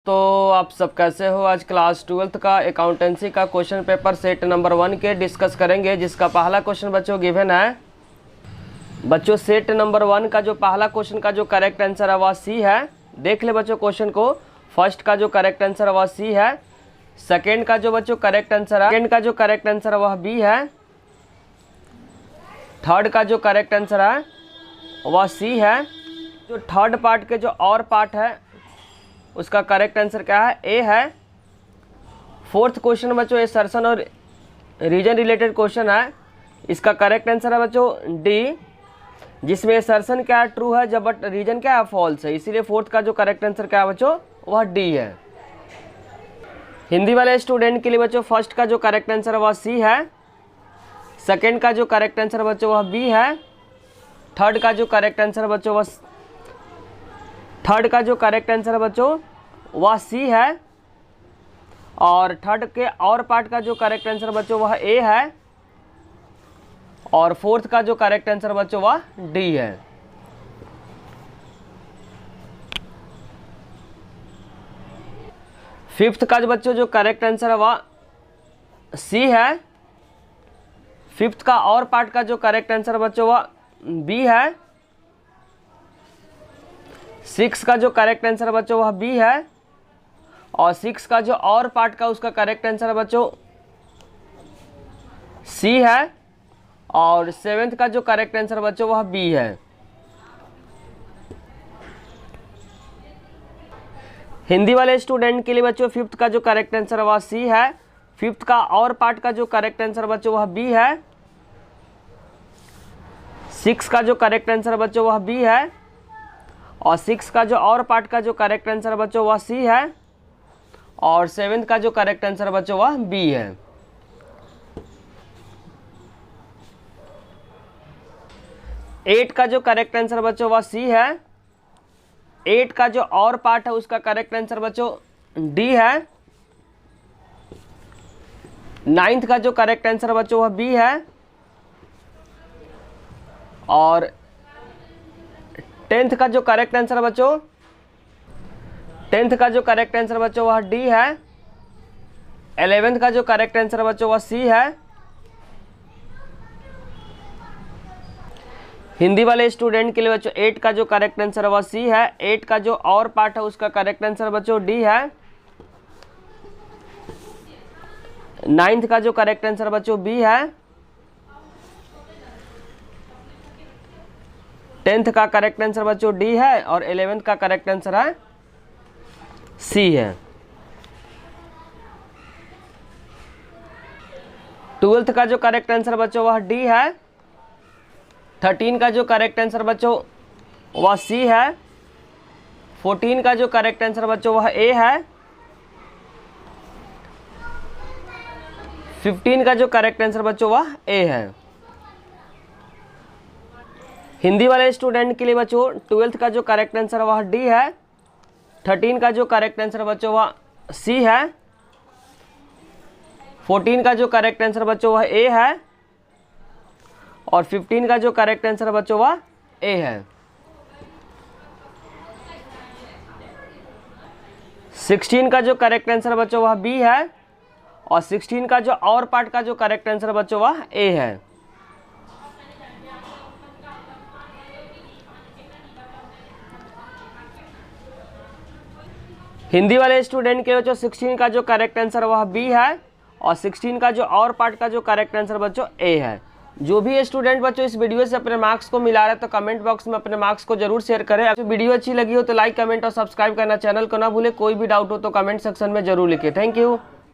तो आप सब कैसे हो। आज क्लास 12th का अकाउंटेंसी का क्वेश्चन पेपर सेट नंबर 1 के डिस्कस करेंगे, जिसका पहला क्वेश्चन बच्चों गिवन है। बच्चों सेट नंबर 1 का जो पहला क्वेश्चन का जो करेक्ट आंसर है वह सी है। देख ले बच्चों क्वेश्चन को। फर्स्ट का जो करेक्ट आंसर है वह सी है। सेकेंड का जो बच्चों करेक्ट आंसर है, सेकेंड का जो करेक्ट आंसर है वह बी है। थर्ड का जो करेक्ट आंसर है वह सी है। जो थर्ड पार्ट के जो और पार्ट है उसका करेक्ट आंसर क्या है, ए है। फोर्थ क्वेश्चन बच्चों एसर्शन और रीजन रिलेटेड क्वेश्चन है। इसका करेक्ट आंसर है बच्चों डी, जिसमें एसर्शन क्या है ट्रू है, जब बट रीजन क्या है फॉल्स है। इसीलिए फोर्थ का जो करेक्ट आंसर क्या है बच्चों वह डी है। हिंदी वाले स्टूडेंट के लिए बच्चों फर्स्ट का जो करेक्ट आंसर है वह सी है। सेकेंड का जो करेक्ट आंसर बच्चों वह बी है। थर्ड का जो करेक्ट आंसर बच्चों वह सी है। और थर्ड के और पार्ट का जो करेक्ट आंसर बच्चों वह ए है। और फोर्थ का जो करेक्ट आंसर बच्चों वह डी है। फिफ्थ का जो बच्चों जो करेक्ट आंसर है वह सी है। फिफ्थ का और पार्ट का जो करेक्ट आंसर बच्चों वह बी है। सिक्स का जो करेक्ट आंसर बच्चों वह बी है। और सिक्स का जो और पार्ट का उसका करेक्ट आंसर बच्चों सी है। और सेवेंथ का जो करेक्ट आंसर बच्चों वह बी है। हिंदी वाले स्टूडेंट के लिए बच्चों फिफ्थ का जो करेक्ट आंसर वह सी है। फिफ्थ का और पार्ट का जो करेक्ट आंसर बच्चों वह बी है। सिक्स का जो करेक्ट आंसर बच्चों वह बी है। और सिक्स का जो और पार्ट का जो करेक्ट आंसर बच्चों वह सी है। और सेवेंथ का जो करेक्ट आंसर बच्चों वह बी है। एट का जो करेक्ट आंसर बच्चों वह सी है। एट का जो और पार्ट है उसका करेक्ट आंसर बच्चों डी है। नाइन्थ का जो करेक्ट आंसर बच्चों वह बी है। और टेंथ का जो करेक्ट आंसर बच्चों वह डी है। 11th का जो करेक्ट आंसर बच्चों वह सी है। हिंदी वाले स्टूडेंट के लिए बच्चों 8 का जो करेक्ट आंसर वह सी है। 8 का जो और पार्ट है उसका करेक्ट आंसर बच्चों डी है। 9th का जो करेक्ट आंसर बच्चों बी है। 10th का करेक्ट आंसर बच्चों डी है। और 11th का करेक्ट आंसर है सी है। 12th का जो करेक्ट आंसर बच्चों वह डी है। 13 का जो करेक्ट आंसर बच्चों वह सी है। 14 का जो करेक्ट आंसर बच्चों वह ए है। 15 का जो करेक्ट आंसर बच्चों वह ए है। हिंदी वाले स्टूडेंट के लिए बच्चों 12th का जो करेक्ट आंसर वह डी है। 13 का जो करेक्ट आंसर बच्चों वह सी है। 14 का जो करेक्ट आंसर बच्चों वह ए है। और 15 का जो करेक्ट आंसर बच्चों वह ए है। 16 का जो करेक्ट आंसर बच्चों वह बी है। और 16 का जो और पार्ट का जो करेक्ट आंसर बच्चों वह ए है। हिंदी वाले स्टूडेंट के बच्चों 16 का जो करेक्ट आंसर वह बी है। और 16 का जो और पार्ट का जो करेक्ट आंसर बच्चों ए है। जो भी स्टूडेंट बच्चों इस वीडियो से अपने मार्क्स को मिला रहे हैं तो कमेंट बॉक्स में अपने मार्क्स को जरूर शेयर करें। आपको वीडियो अच्छी लगी हो तो लाइक, कमेंट और सब्सक्राइब करना, चैनल को ना भूले। कोई भी डाउट हो तो कमेंट सेक्शन में जरूर लिखें। Thank you.